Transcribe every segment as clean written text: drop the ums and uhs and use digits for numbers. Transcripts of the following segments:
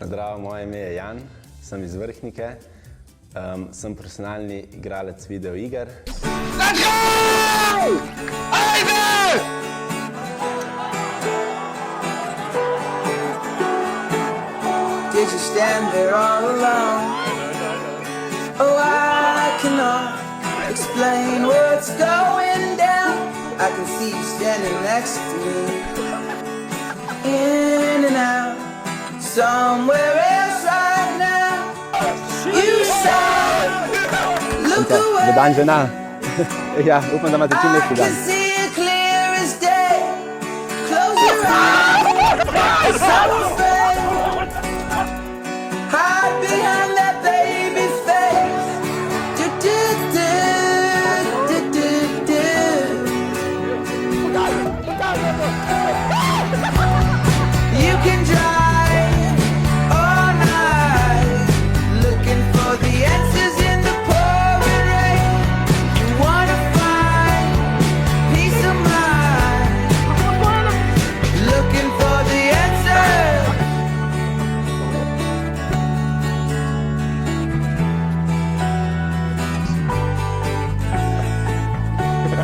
Zdravo, moje ime je Jan, sem iz Vrhnike, sem profesionalni igralec videoiger. Let's go! Ajde! Did you stand there all alone? Oh, I cannot explain what's going down. I can see you standing next to me, in and out, somewhere else right now. You said, look away. Dan žena. Ja, upam, da imate čim lepši I dan. can see it clear as day. Close your eyes, 'cause I'm afraid. Hide behind that baby face. Do, do, do, do, do, do. You can drive all night, looking for the answers in the pouring rain. You wanna find peace of mind, looking for the answers.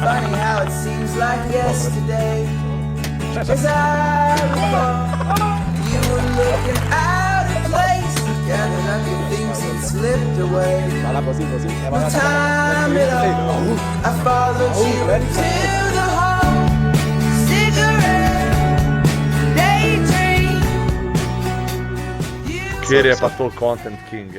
Funny how it seems like yesterday, as I recall, you were looking out of place, gathered up your things and slipped away. Time it all, I followed you into the hall. Cigarette, daydream. Kjer je pa to content king,